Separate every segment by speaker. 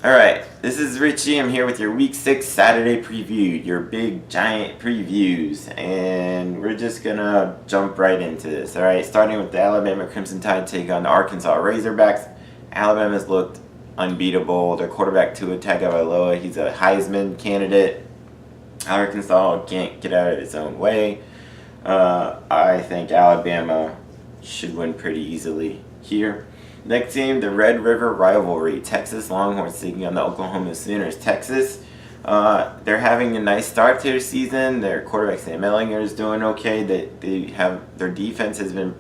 Speaker 1: Alright, this is Richie. I'm here with your Week 6 Saturday preview, your big giant previews, and we're just gonna jump right into this. Alright, starting with the Alabama Crimson Tide take on the Arkansas Razorbacks. Alabama's looked unbeatable. Their quarterback Tua Tagovailoa, he's a Heisman candidate. Arkansas can't get out of its own way. I think Alabama should win pretty easily here. Next game, the Red River rivalry. Texas Longhorns taking on the Oklahoma Sooners. Texas, they're having a nice start to their season. Their quarterback Sam Ehlinger is doing okay. Their defense has been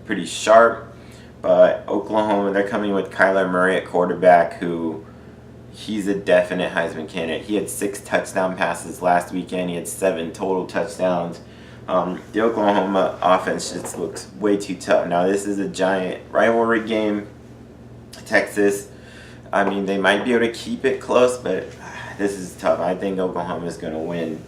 Speaker 1: pretty sharp, but Oklahoma, they're coming with Kyler Murray at quarterback, who he's a definite Heisman candidate. He had 6 touchdown passes last weekend. He had 7 total touchdowns. The Oklahoma offense just looks way too tough. Now, this is a giant rivalry game. Texas, I mean, they might be able to keep it close, but this is tough. I think Oklahoma is going to win.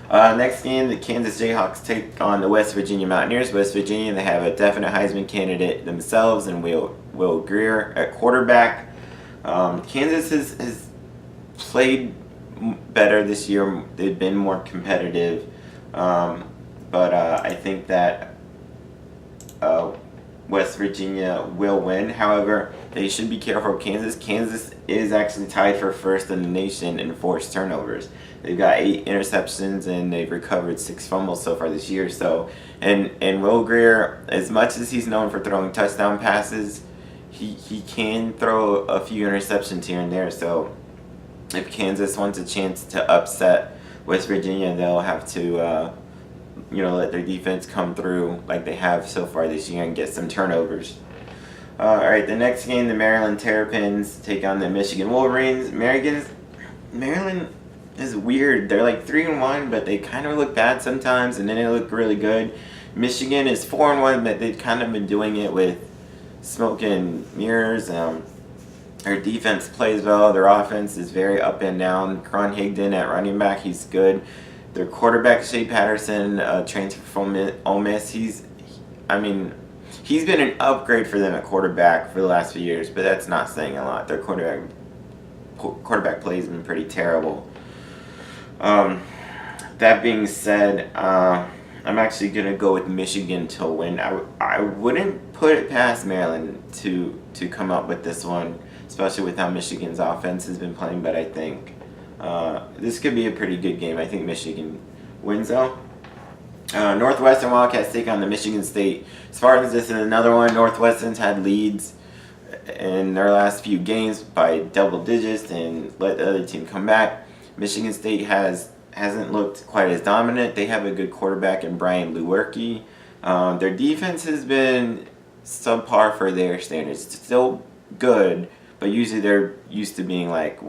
Speaker 1: Next game, the Kansas Jayhawks take on the West Virginia Mountaineers. West Virginia, they have a definite Heisman candidate themselves, and Will Grier at quarterback. Kansas has played better this year. They've been more competitive. But I think that West Virginia will win. However, they should be careful of Kansas. Kansas is actually tied for first in the nation in forced turnovers. They've got 8 interceptions and they've recovered 6 fumbles so far this year. So, and Will Grier, as much as he's known for throwing touchdown passes, he can throw a few interceptions here and there. So, if Kansas wants a chance to upset West Virginia, they'll have to, let their defense come through like they have so far this year and get some turnovers. All right, the next game, the Maryland Terrapins take on the Michigan Wolverines. Maryland is weird. They're like 3-1, but they kind of look bad sometimes, and then they look really good. Michigan is 4-1, but they've kind of been doing it with smoke and mirrors. Their defense plays well. Their offense is very up and down. Karan Higdon at running back, he's good. Their quarterback, Shea Patterson, transfer from Ole Miss, he's been an upgrade for them at quarterback for the last few years, but that's not saying a lot. Their quarterback play has been pretty terrible. That being said, I'm actually going to go with Michigan to win. I wouldn't put it past Maryland to come up with this one, especially with how Michigan's offense has been playing, but I think this could be a pretty good game. I think Michigan wins, though. Northwestern Wildcats take on the Michigan State Spartans. This is another one. Northwestern's had leads in their last few games by double digits and let the other team come back. Michigan State hasn't looked quite as dominant. They have a good quarterback in Brian Lewerke. Their defense has been subpar for their standards. It's still good, but usually they're used to being like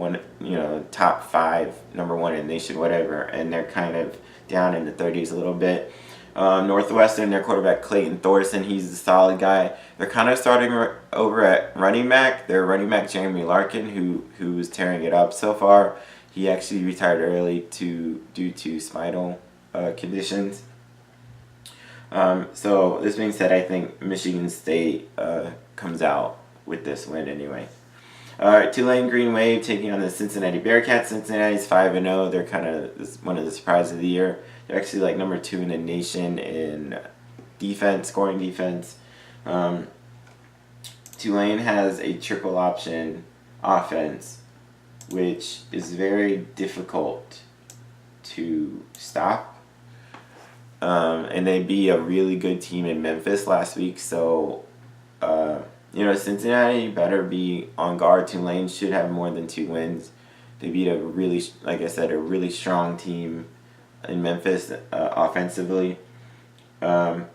Speaker 1: top 5, number 1 in the nation, whatever, and they're kind of down in the 30s a little bit. Northwestern, their quarterback Clayton Thorson, he's a solid guy. They're kind of starting over at running back. Their running back Jeremy Larkin, who's tearing it up so far. He actually retired early due to spinal conditions. So this being said, I think Michigan State comes out with this win anyway. All right, Tulane Green Wave taking on the Cincinnati Bearcats. Cincinnati's 5-0. They're kind of one of the surprises of the year. They're actually like number 2 in the nation in defense, scoring defense. Tulane has a triple option offense, which is very difficult to stop. And they beat a really good team in Memphis last week, so Cincinnati better be on guard. Tulane should have more than 2 wins. They beat a really strong team in Memphis offensively. I'm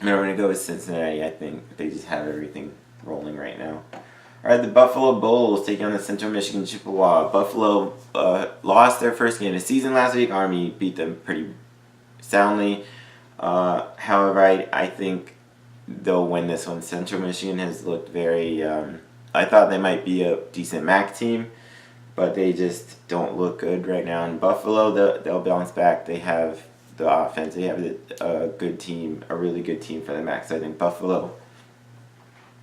Speaker 1: going to go with Cincinnati. I think they just have everything rolling right now. All right, the Buffalo Bulls taking on the Central Michigan Chippewa. Buffalo lost their first game of the season last week. Army beat them pretty soundly. However, I think they'll win this one. Central Michigan has looked very... I thought they might be a decent MAC team, but they just don't look good right now. In Buffalo, they'll bounce back. They have the offense. They have a good team, a really good team for the MAC. So I think Buffalo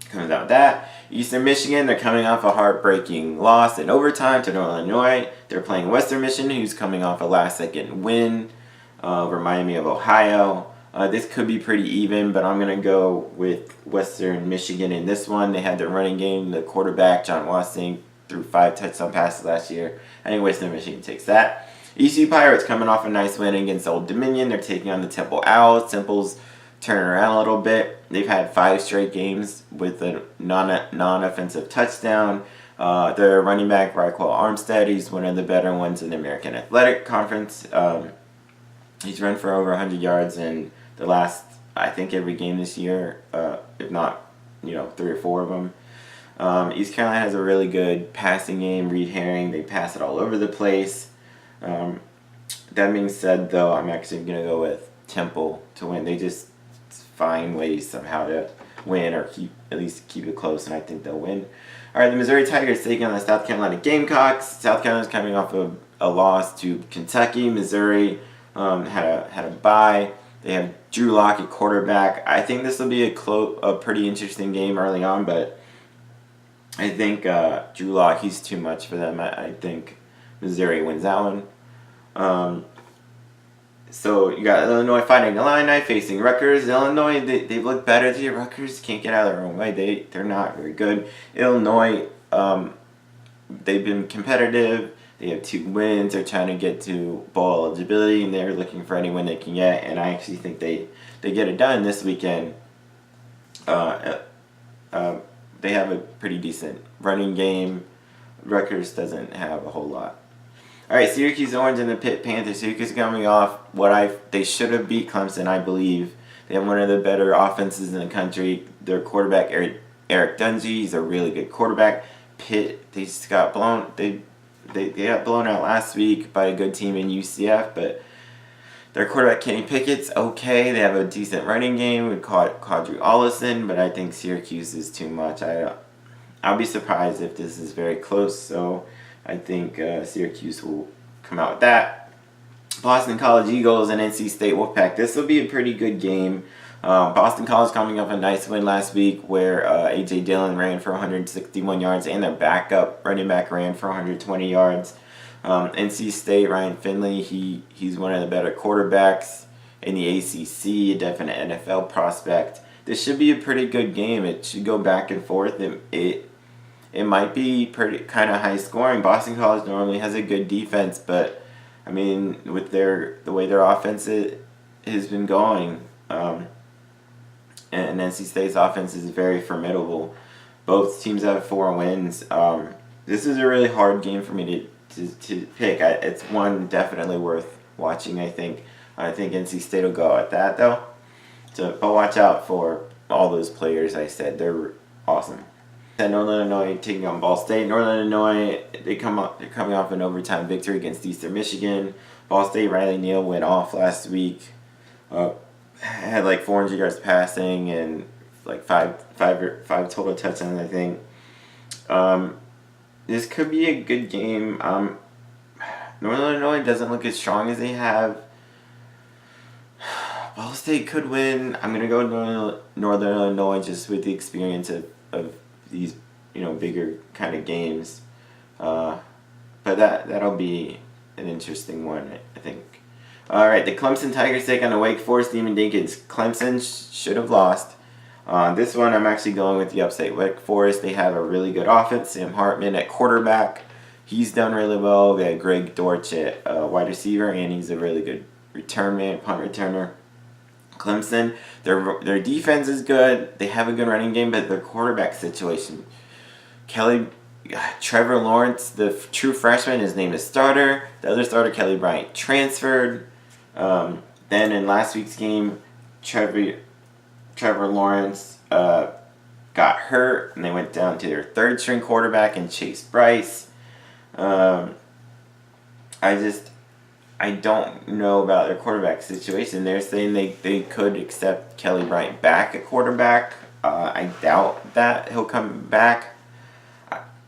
Speaker 1: Comes out with that. Eastern Michigan, they're coming off a heartbreaking loss in overtime to Northern Illinois. They're playing Western Michigan, who's coming off a last-second win over Miami of Ohio. This could be pretty even, but I'm going to go with Western Michigan in this one. They had their running game. The quarterback, John Watson, threw 5 touchdown passes last year. I think Western Michigan takes that. ECU Pirates coming off a nice win against Old Dominion. They're taking on the Temple Owls. Temple's turning around a little bit. They've had 5 straight games with a non-offensive touchdown. Their running back, Raquel Armstead, he's one of the better ones in the American Athletic Conference. He's run for over 100 yards in the last, I think, every game this year, if not, 3 or 4 of them. East Carolina has a really good passing game. Reed Herring, they pass it all over the place. That being said, though, I'm actually going to go with Temple to win. They just find ways somehow to win or at least keep it close, and I think they'll win. All right, the Missouri Tigers taking on the South Carolina Gamecocks. South Carolina's coming off of a loss to Kentucky. Missouri had a bye. They have Drew Lock at quarterback. I think this will be a pretty interesting game early on, but I think Drew Lock, he's too much for them. I think Missouri wins that one. So you got Illinois fighting Illini, facing Rutgers. Illinois, they've looked better this year. Rutgers can't get out of their own way. They're not very good. Illinois, they've been competitive. They have 2 wins. They're trying to get to bowl eligibility, and they're looking for any win they can get. And I actually think they get it done this weekend. They have a pretty decent running game. Rutgers doesn't have a whole lot. All right, Syracuse Orange and the Pitt Panthers. Syracuse coming off they should have beat Clemson, I believe. They have one of the better offenses in the country. Their quarterback, Eric Dungey, he's a really good quarterback. Pitt, they just got blown. They got blown out last week by a good team in UCF, but their quarterback, Kenny Pickett's okay. They have a decent running game with Quadri Ollison, but I think Syracuse is too much. I'll be surprised if this is very close, so I think Syracuse will come out with that. Boston College Eagles and NC State Wolfpack. This will be a pretty good game. Boston College coming off a nice win last week where A.J. Dillon ran for 161 yards and their backup running back ran for 120 yards. NC State, Ryan Finley, he's one of the better quarterbacks in the ACC, a definite NFL prospect. This should be a pretty good game. It should go back and forth. It might be pretty kind of high scoring. Boston College normally has a good defense, but I mean, with the way their offense has been going, and NC State's offense is very formidable. Both teams have 4 wins. This is a really hard game for me to pick. It's one definitely worth watching. I think NC State will go at that though. But watch out for all those players I said. They're awesome. Northern Illinois taking on Ball State. Northern Illinois, they're coming off an overtime victory against Eastern Michigan. Ball State, Riley Neal went off last week. Had like 400 yards passing and like five total touchdowns, I think. This could be a good game. Northern Illinois doesn't look as strong as they have. Ball State could win. I'm going to go Northern Illinois just with the experience of these, bigger kind of games. But that'll be an interesting one, I think. All right, the Clemson Tigers take on the Wake Forest Demon Deacons. Clemson should have lost. This one, I'm actually going with the upstate. Wake Forest, they have a really good offense. Sam Hartman at quarterback. He's done really well. They had Greg Dortch at wide receiver, and he's a really good punt returner. Clemson, their defense is good. They have a good running game, but their quarterback situation. Trevor Lawrence, the true freshman, is named a starter. The other starter, Kelly Bryant, transferred. Then in last week's game, Trevor Lawrence got hurt, and they went down to their third string quarterback and Chase Bryce. I don't know about their quarterback situation. They're saying they could accept Kelly Bryant back at quarterback. I doubt that he'll come back.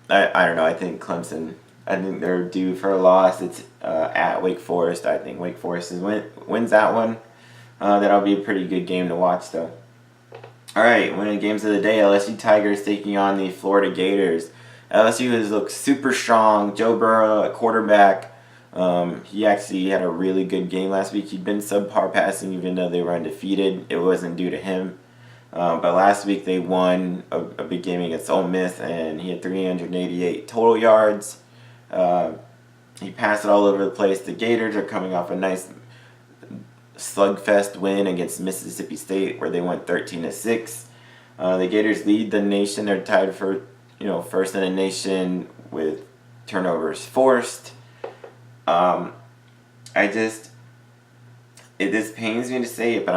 Speaker 1: I don't know. I think Clemson, they're due for a loss. It's at Wake Forest. I think Wake Forest wins that one. That'll be a pretty good game to watch, though. All right, winning games of the day, LSU Tigers taking on the Florida Gators. LSU has looked super strong. Joe Burrow at quarterback. He actually had a really good game last week. He'd been subpar passing even though they were undefeated. It wasn't due to him. But last week they won a big game against Ole Miss, and he had 388 total yards. He passed it all over the place. The Gators are coming off a nice slugfest win against Mississippi State, where they went 13-6. The Gators lead the nation. They're tied for first in the nation with turnovers forced. This pains me to say it, but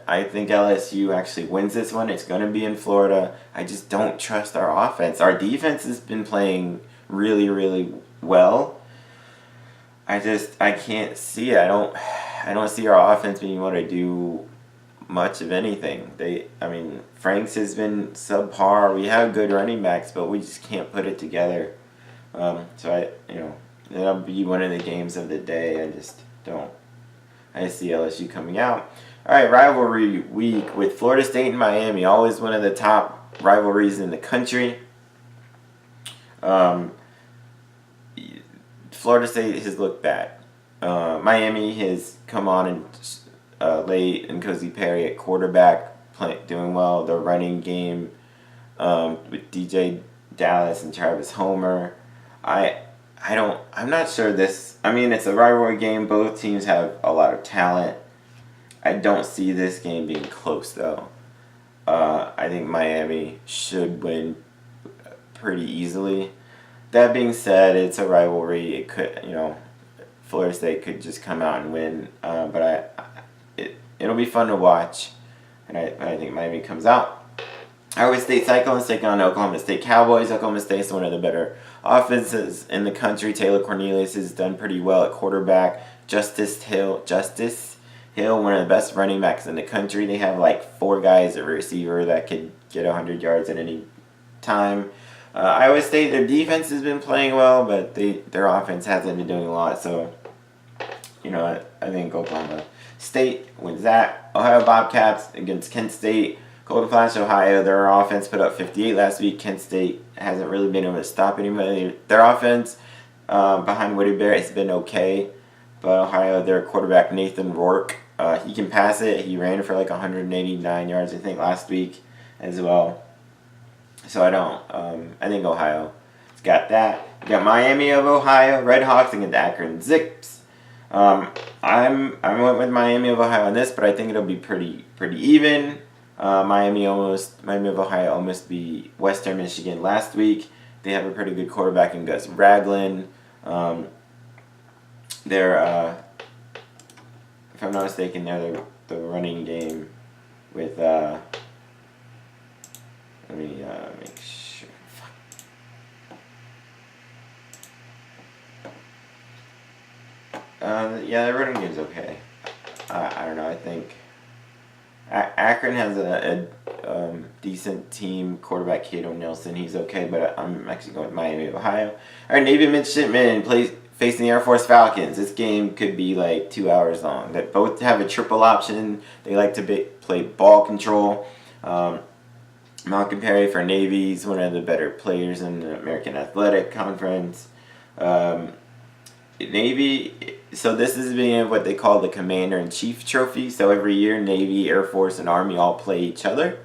Speaker 1: I think LSU actually wins this one. It's gonna be in Florida. I just don't trust our offense. Our defense has been playing really, really well. I can't see it. I don't see our offense being able to do much of anything. Franks has been subpar. We have good running backs, but we just can't put it together. That'll be one of the games of the day. I see LSU coming out. All right, rivalry week with Florida State and Miami. Always one of the top rivalries in the country. Florida State has looked bad. Miami has come on and late, and Cozy Perry at quarterback doing well. The running game with DJ Dallas and Travis Homer. I'm not sure this. It's a rivalry game. Both teams have a lot of talent. I don't see this game being close though. I think Miami should win pretty easily. That being said, it's a rivalry. It could, Florida State could just come out and win. It'll be fun to watch, and I think Miami comes out. Iowa State Cyclones taking on Oklahoma State Cowboys. Oklahoma State's one of the better offenses in the country. Taylor Cornelius has done pretty well at quarterback. Justice Hill, one of the best running backs in the country. They have like 4 guys at receiver that could get 100 yards at any time. Iowa State, their defense has been playing well, but their offense hasn't been doing a lot. So, I think Oklahoma State wins that. Ohio Bobcats against Kent State. Golden Flash, Ohio, their offense put up 58 last week. Kent State hasn't really been able to stop anybody. Their offense behind Woody Bear has been okay. But Ohio, their quarterback, Nathan Rourke, he can pass it. He ran for like 189 yards, I think, last week as well. So I think Ohio's got that. You got Miami of Ohio, Red Hawks against Akron Zips. I went with Miami of Ohio on this, but I think it'll be pretty even. Miami of Ohio almost beat Western Michigan last week. They have a pretty good quarterback in Gus Ragland. They're, if I'm not mistaken, they're the running game with, let me make sure. Their running game's okay. I don't know, I think Akron has a decent team. Quarterback Cato Nelson, he's okay, but I'm actually going with Miami of Ohio. All right, Navy midshipmen facing the Air Force Falcons. This game could be like 2 hours long. They both have a triple option. They like to play ball control. Malcolm Perry for Navy is one of the better players in the American Athletic Conference. Navy, so this is being what they call the Commander-in-Chief Trophy. So every year, Navy, Air Force, and Army all play each other.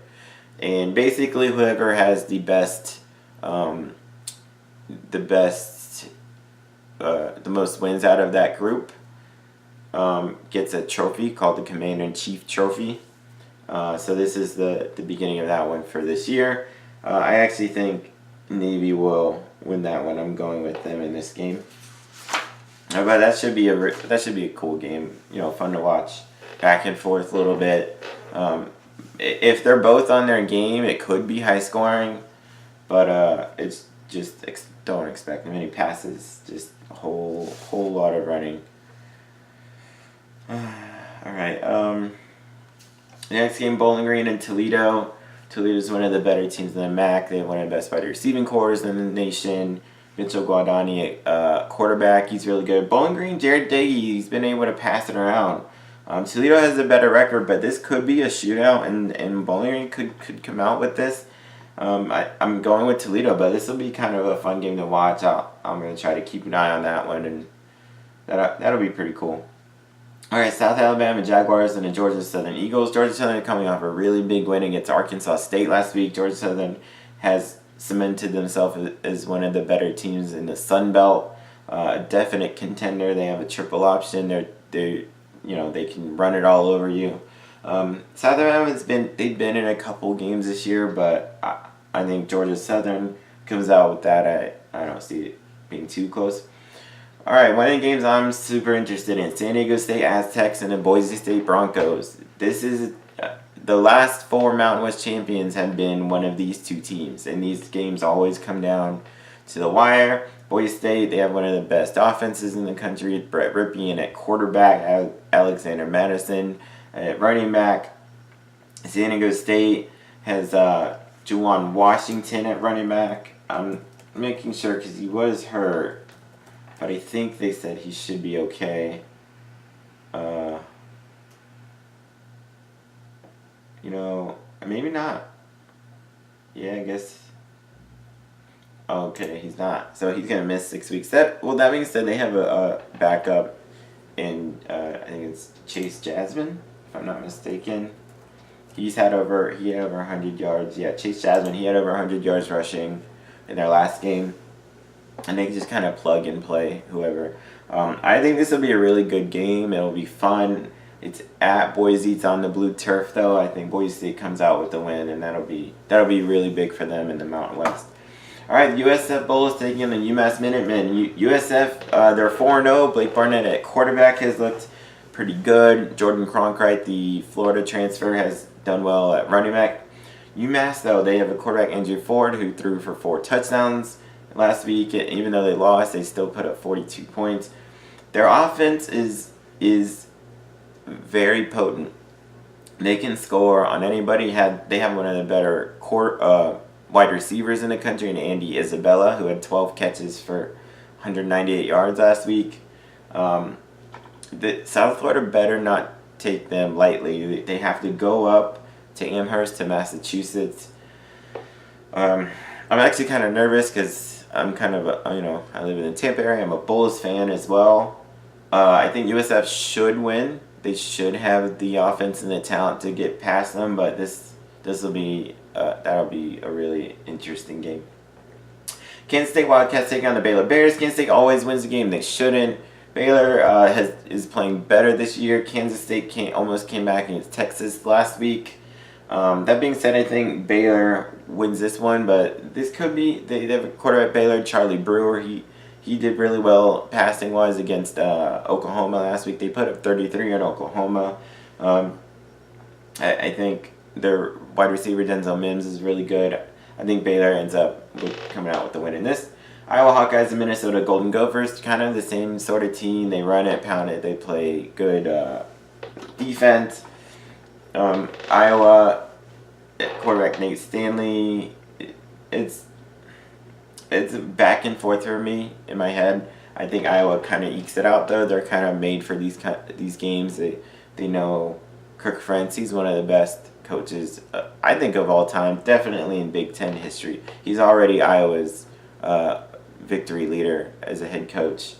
Speaker 1: And basically, whoever has the most wins out of that group gets a trophy called the Commander-in-Chief Trophy. So this is the beginning of that one for this year. I actually think Navy will win that one. I'm going with them in this game. But that should be a cool game. Fun to watch, back and forth a little bit. If they're both on their game, it could be high scoring, but it's just don't expect many passes. Just a whole lot of running. All right. The next game, Bowling Green and Toledo. Toledo's one of the better teams in the MAC. They have one of the best wide receiving cores in the nation. Mitchell Guadani, quarterback, he's really good. Bowling Green, Jared Dagey, he's been able to pass it around. Toledo has a better record, but this could be a shootout, and Bowling Green could come out with this. I'm going with Toledo, but this will be kind of a fun game to watch. I'm going to try to keep an eye on that one, and that'll be pretty cool. All right, South Alabama Jaguars and the Georgia Southern Eagles. Georgia Southern coming off a really big win against Arkansas State last week. Georgia Southern has cemented themselves as one of the better teams in the Sun Belt. A definite contender. They have a triple option. They can run it all over you. South Alabama's they've been in a couple games this year, but I think Georgia Southern comes out with that. I don't see it being too close. All right, one of the games I'm super interested in: San Diego State Aztecs and the Boise State Broncos. This is the last 4 Mountain West champions have been one of these two teams, and these games always come down to the wire. Boise State, they have one of the best offenses in the country. Brett Ripien at quarterback, Alexander Madison at running back. San Diego State has Juwan Washington at running back. I'm making sure because he was hurt, but I think they said he should be okay. Maybe not. Yeah, I guess. Okay, he's not. So he's going to miss 6 weeks. That being said, they have a backup in, I think it's Chase Jasmine, if I'm not mistaken. He had over 100 yards. Yeah, Chase Jasmine, he had over 100 yards rushing in their last game. And they just kind of plug and play whoever. I think this will be a really good game. It'll be fun. It's at Boise. It's on the blue turf, though. I think Boise State comes out with the win, and that'll be really big for them in the Mountain West. All right, USF Bowl is taking on the UMass Minutemen. USF, they're 4-0. Blake Barnett at quarterback has looked pretty good. Jordan Cronkite, the Florida transfer, has done well at running back. UMass, though, they have a quarterback, Andrew Ford, who threw for 4 touchdowns last week. Even though they lost, they still put up 42 points. Their offense is very potent. They can score on anybody. They have one of the better wide receivers in the country, and Andy Isabella, who had 12 catches for 198 yards last week. The South Florida better not take them lightly. They have to go up to Amherst, to Massachusetts. I'm actually kind of nervous because I'm kind of I live in the Tampa area. I'm a Bulls fan as well. I think USF should win. They should have the offense and the talent to get past them, but this will be that'll be a really interesting game. Kansas State Wildcats taking on the Baylor Bears. Kansas State always wins the game. They shouldn't. Baylor is playing better this year. Kansas State almost came back against Texas last week. That being said, I think Baylor wins this one, but this could be they have a quarterback Baylor, Charlie Brewer. He did really well passing wise against Oklahoma last week. They put up 33 on Oklahoma. I think their wide receiver Denzel Mims is really good. I think Baylor ends up coming out with the win in this. Iowa Hawkeyes and Minnesota Golden Gophers, kind of the same sort of team. They run it, pound it. They play good defense. Iowa quarterback Nate Stanley. It's back and forth for me in my head. I think Iowa kind of ekes it out, though. They're kind of made for these games. They know Kirk Ferentz. He's one of the best coaches, I think, of all time. Definitely in Big Ten history. He's already Iowa's victory leader as a head coach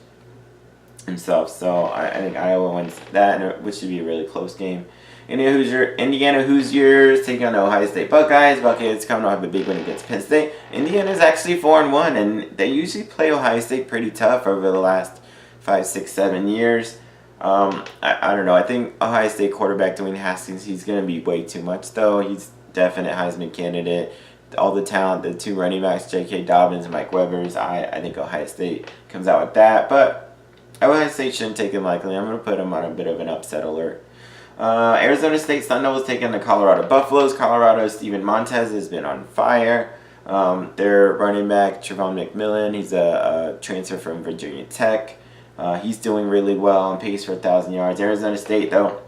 Speaker 1: himself. So I think Iowa wins that, which should be a really close game. Indiana Hoosiers taking on the Ohio State Buckeyes. Buckeyes coming off a big win against Penn State. Indiana's actually 4-1, and they usually play Ohio State pretty tough over the last 5, 6, 7 years. I don't know. I think Ohio State quarterback Dwayne Haskins, he's going to be way too much, though. He's definite Heisman candidate. All the talent, the 2 running backs, J.K. Dobbins and Mike Webbers. I think Ohio State comes out with that, but Ohio State shouldn't take them lightly. I'm going to put them on a bit of an upset alert. Arizona State Sun Devils taking the Colorado Buffaloes. Colorado's Steven Montez has been on fire. Their running back, Trevon McMillan, he's a transfer from Virginia Tech. He's doing really well, on pace for 1,000 yards. Arizona State, though,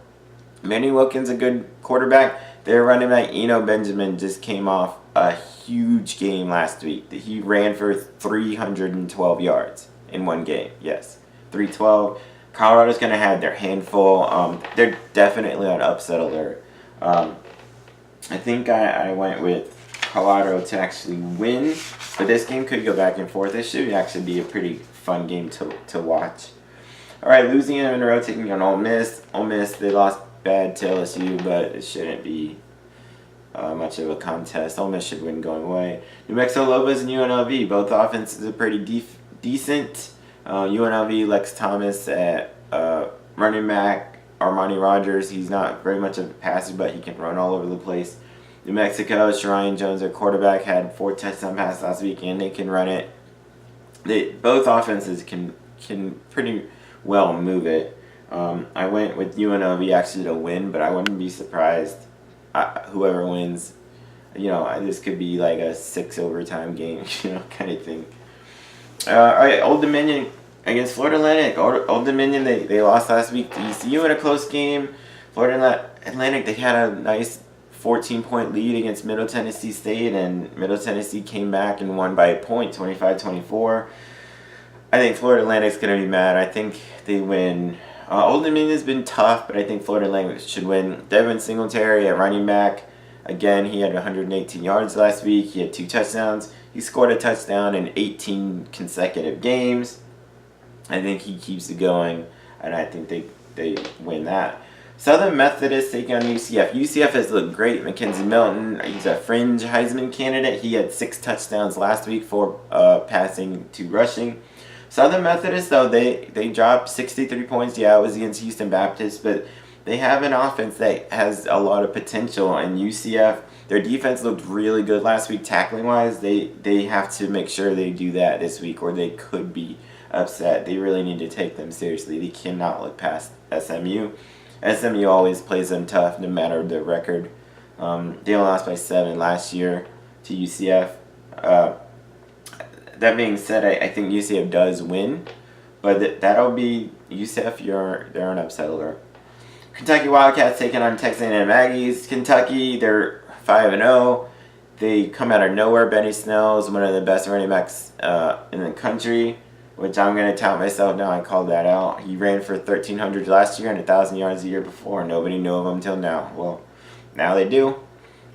Speaker 1: Manny Wilkins, a good quarterback. Their running back, Eno Benjamin, just came off a huge game last week. He ran for 312 yards in one game. Yes, 312. Colorado's going to have their handful. They're definitely on upset alert. I think I went with Colorado to actually win, but this game could go back and forth. This should actually be a pretty fun game to watch. All right, Louisiana Monroe taking on Ole Miss. Ole Miss, they lost bad to LSU, but it shouldn't be much of a contest. Ole Miss should win going away. New Mexico Lobos and UNLV, both offenses are pretty decent. UNLV, Lex Thomas at running back. Armani Rogers, he's not very much of a passer, but he can run all over the place. New Mexico, Sharian Jones, their quarterback, had 4 touchdown passes last week, and they can run it. Both offenses can pretty well move it. I went with UNLV actually to win, but I wouldn't be surprised. Whoever wins, this could be like a 6 overtime game, kind of thing. All right, Old Dominion against Florida Atlantic. Old Dominion, they lost last week to ECU in a close game. Florida Atlantic, they had a nice 14-point lead against Middle Tennessee State, and Middle Tennessee came back and won by a point, 25-24. I think Florida Atlantic's going to be mad. I think they win. Old Dominion has been tough, but I think Florida Atlantic should win. Devin Singletary at running back. Again, he had 118 yards last week. He had 2 touchdowns. He scored a touchdown in 18 consecutive games. I think he keeps it going, and I think they win that. Southern Methodist taking on UCF. UCF has looked great. Mackenzie Milton, he's a fringe Heisman candidate. He had 6 touchdowns last week for passing to rushing. Southern Methodist, though, they dropped 63 points. Yeah, it was against Houston Baptist, but they have an offense that has a lot of potential. And UCF, their defense looked really good last week tackling-wise. They have to make sure they do that this week, or they could be upset. They really need to take them seriously. They cannot look past SMU. SMU always plays them tough, no matter the record. They only lost by 7 last year to UCF. That being said, I think UCF does win, but that'll be UCF. They're an upset alert. Kentucky Wildcats taking on Texas A&M Aggies. Kentucky, they're 5-0. They come out of nowhere. Benny Snell is one of the best running backs in the country, which I'm going to tout myself now. I called that out. He ran for 1,300 last year and 1,000 yards the year before. Nobody knew of him until now. Well, now they do.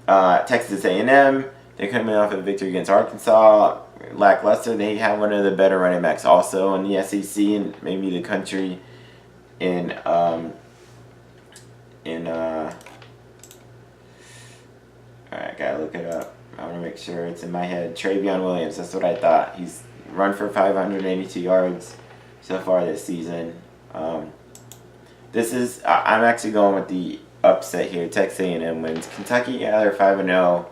Speaker 1: Texas A&M, they're coming off a victory against Arkansas. Lackluster. They have one of the better running backs also in the SEC and maybe the country alright, I gotta look it up. I want to make sure it's in my head. Travion Williams, that's what I thought. He's run for 582 yards so far this season. I'm actually going with the upset here. Texas A&M wins. Kentucky, yeah, they're 5-0.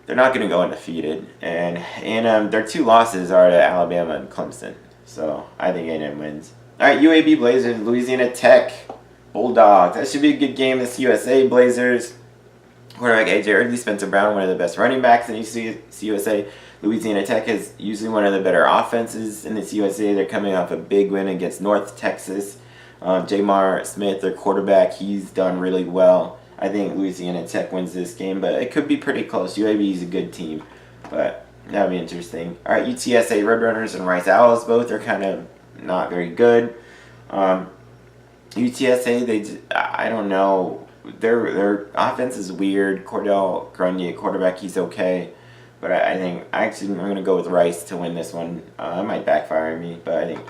Speaker 1: They're not going to go undefeated, and their 2 losses are to Alabama and Clemson. So I think A&M wins. All right, UAB Blazers, Louisiana Tech Bulldogs. That should be a good game. This USA Blazers. Quarterback AJ Early, Spencer Brown, one of the best running backs in USA. Louisiana Tech is usually one of the better offenses in this USA. They're coming off a big win against North Texas. Jamar Smith, their quarterback, he's done really well. I think Louisiana Tech wins this game, but it could be pretty close. UAB is a good team, but that'll be interesting. All right, UTSA Roadrunners and Rice Owls, both are kind of not very good. UTSA, I don't know. Their offense is weird. Cordell Grunier, quarterback, he's okay. But I'm going to go with Rice to win this one. It might backfire on me, but I think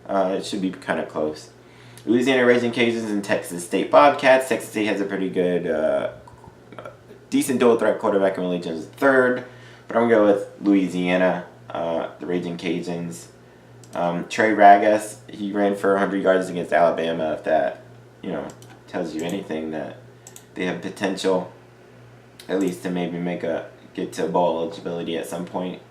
Speaker 1: it should be kind of close. Louisiana Raging Cajuns and Texas State Bobcats. Texas State has a pretty good, decent dual threat quarterback in Willie Jones III. But I'm going to go with Louisiana, the Raging Cajuns. Trey Ragas, he ran for 100 yards against Alabama. If that, tells you anything, that they have potential, at least to maybe get to bowl eligibility at some point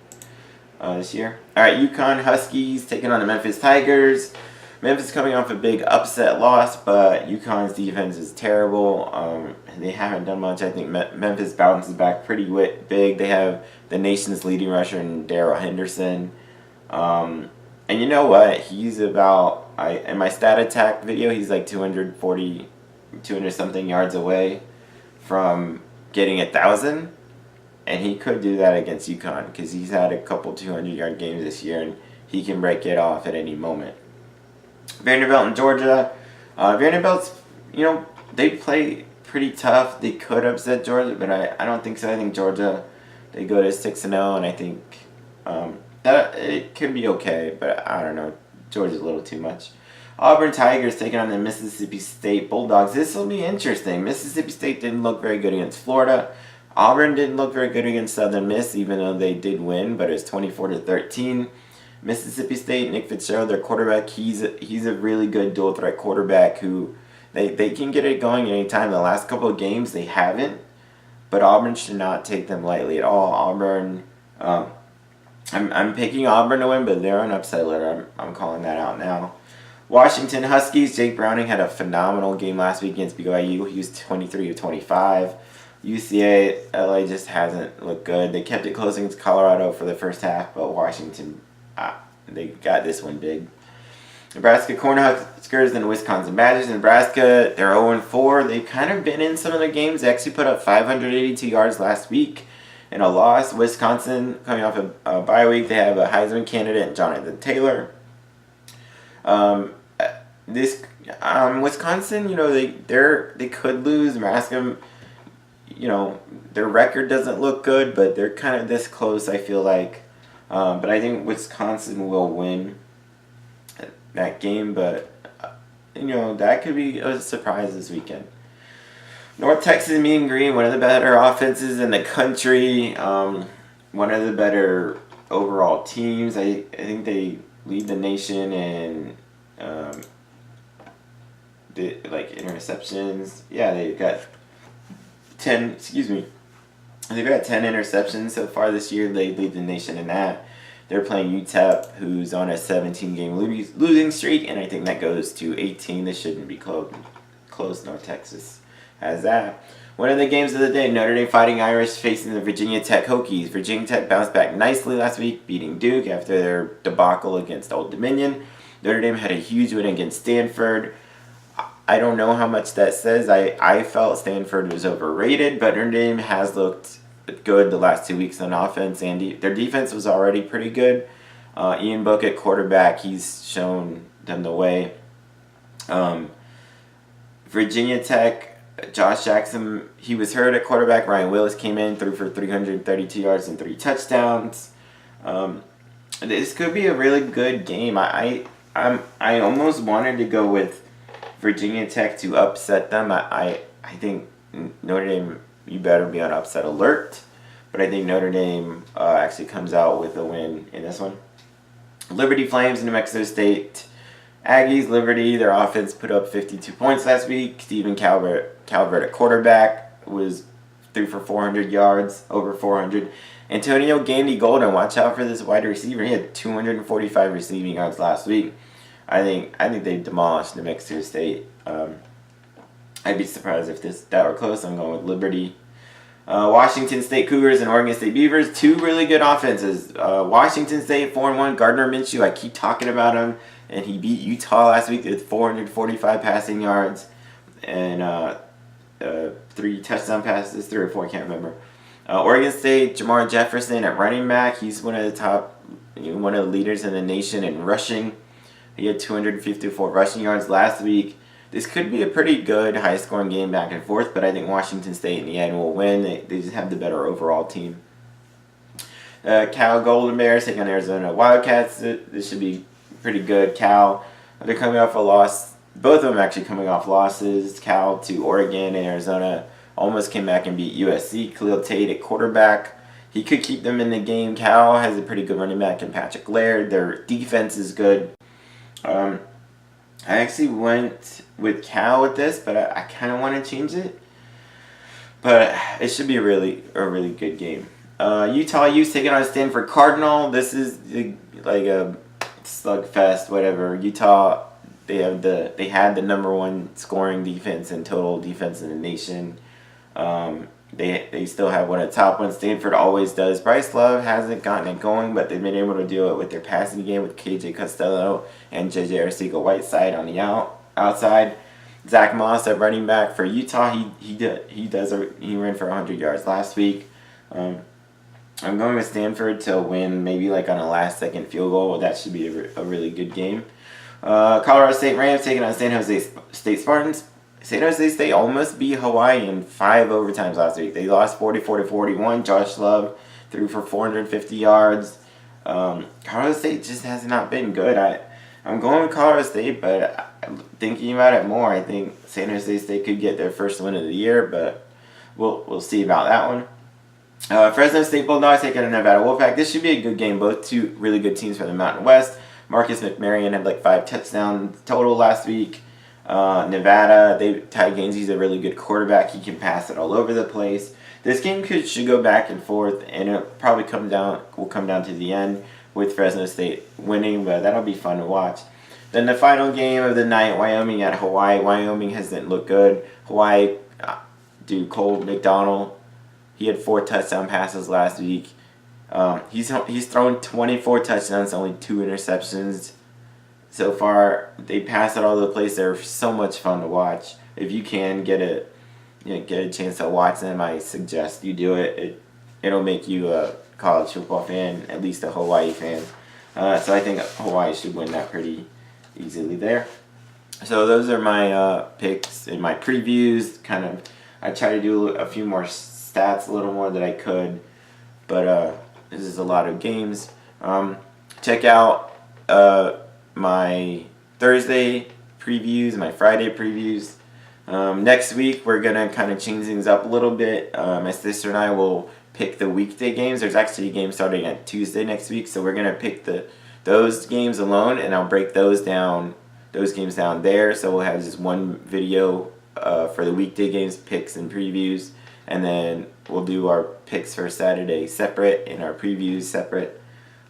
Speaker 1: this year. All right, UConn Huskies taking on the Memphis Tigers. Memphis coming off a big upset loss, but UConn's defense is terrible. They haven't done much. I think Memphis bounces back pretty big. They have the nation's leading rusher in Darrell Henderson. And you know what? He's about, in my stat attack video, he's like 200 something yards away from getting 1,000. And he could do that against UConn because he's had a couple 200-yard games this year, and he can break it off at any moment. Vanderbilt and Georgia. Vanderbilt's, they play pretty tough. They could upset Georgia, but I don't think so. I think Georgia, they go to 6-0, and I think that it could be okay, but I don't know. Georgia's a little too much. Auburn Tigers taking on the Mississippi State Bulldogs. This will be interesting. Mississippi State didn't look very good against Florida. Auburn didn't look very good against Southern Miss, even though they did win, but it's 24-13. Mississippi State, Nick Fitzgerald, their quarterback, he's a really good dual threat quarterback who they can get it going anytime. The last couple of games they haven't, but Auburn should not take them lightly at all. Auburn, I'm picking Auburn to win, but they're an upset alert. I'm calling that out now. Washington Huskies, Jake Browning had a phenomenal game last week against BYU. He was 23 of 25. UCA, LA just hasn't looked good. They kept it close against Colorado for the first half, but Washington, they got this one big. Nebraska Cornhuskers and Wisconsin Badgers. Nebraska, they're 0-4. They've kind of been in some of the games. They actually put up 582 yards last week in a loss. Wisconsin, coming off a bye week, they have a Heisman candidate, Jonathan Taylor. Wisconsin, they could lose. Nebraska, their record doesn't look good, but they're kind of this close, I feel like. But I think Wisconsin will win that game, but that could be a surprise this weekend. North Texas Mean Green, one of the better offenses in the country, one of the better overall teams. I think they lead the nation in interceptions. Yeah, they've got 10. Excuse me. They've got 10 interceptions so far this year. They lead the nation in that. They're playing UTEP, who's on a 17-game losing streak, and I think that goes to 18. This shouldn't be close. North Texas has that. One of the games of the day, Notre Dame Fighting Irish facing the Virginia Tech Hokies. Virginia Tech bounced back nicely last week, beating Duke after their debacle against Old Dominion. Notre Dame had a huge win against Stanford. I don't know how much that says. I felt Stanford was overrated, but Notre Dame has looked good the last 2 weeks on offense, and their defense was already pretty good. Ian Book at quarterback, he's shown them the way. Virginia Tech, Josh Jackson, he was hurt at quarterback. Ryan Willis came in, threw for 332 yards and 3 touchdowns. This could be a really good game. I almost wanted to go with Virginia Tech to upset them. I think Notre Dame, you better be on upset alert. But I think Notre Dame actually comes out with a win in this one. Liberty Flames and New Mexico State. Aggies, Liberty, their offense put up 52 points last week. Stephen Calvert at quarterback threw for 400 yards, over 400. Antonio Gandy Golden, watch out for this wide receiver. He had 245 receiving yards last week. I think they demolished New Mexico State. I'd be surprised if that were close. I'm going with Liberty. Washington State Cougars and Oregon State Beavers, two really good offenses. Washington State 4-1. Gardner Minshew, I keep talking about him, and he beat Utah last week with 445 passing yards and 3 touchdown passes, 3 or 4, I can't remember. Oregon State, Jamar Jefferson at running back. He's one of the leaders in the nation in rushing. He had 254 rushing yards last week. This could be a pretty good high-scoring game back and forth, but I think Washington State in the end will win. They just have the better overall team. Cal Golden Bears taking on Arizona Wildcats. This should be pretty good. Cal, they're coming off a loss. Both of them actually coming off losses. Cal to Oregon and Arizona almost came back and beat USC. Khalil Tate at quarterback. He could keep them in the game. Cal has a pretty good running back in Patrick Laird. Their defense is good. I actually went with Cal with this, but I kind of want to change it. But it should be a really good game. Utah Utes taking on Stanford Cardinal. This is like a slugfest, whatever. Utah, they had the number 1 scoring defense and total defense in the nation. They still have one of the top ones. Stanford always does. Bryce Love hasn't gotten it going, but they've been able to do it with their passing game with KJ Costello and JJ Arcega-Whiteside on the outside. Zach Moss at running back for Utah. He ran for 100 yards last week. I'm going with Stanford to win, maybe like on a last-second field goal. That should be a really good game. Colorado State Rams taking on San Jose State Spartans. San Jose State almost beat Hawaii in 5 overtimes last week. They lost 44-41. Josh Love threw for 450 yards. Colorado State just has not been good. I'm going with Colorado State, but thinking about it more, I think San Jose State could get their first win of the year, but we'll see about that one. Fresno State Bulldogs taking on Nevada Wolfpack. This should be a good game. Both two really good teams from the Mountain West. Marcus McMaryion had like 5 touchdowns total last week. Nevada, Ty Gainsey's a really good quarterback. He can pass it all over the place. This game should go back and forth, and it'll probably will come down to the end with Fresno State winning, but that'll be fun to watch. Then the final game of the night, Wyoming at Hawaii. Wyoming hasn't looked good. Hawaii, Cole McDonald, he had 4 touchdown passes last week. He's thrown 24 touchdowns, only 2 interceptions so far. They pass it all over the place. They're so much fun to watch. If you can get a chance to watch them, I suggest you do it. It'll make you a college football fan, at least a Hawaii fan. So I think Hawaii should win that pretty easily there. So those are my picks and my previews. I try to do a few more stats, a little more than I could, but this is a lot of games. Check out my Thursday previews, my Friday previews. Next week we're gonna kind of change things up a little bit. My sister and I will pick the weekday games. There's actually a game starting on Tuesday next week, so we're gonna pick those games alone, and I'll break those games down there. So we'll have just one video for the weekday games, picks and previews, and then we'll do our picks for Saturday separate and our previews separate.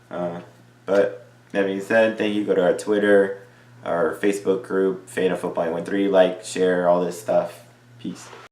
Speaker 1: But that being said, thank you. Go to our Twitter, our Facebook group, Fan of Football 1-3. Like, share, all this stuff. Peace.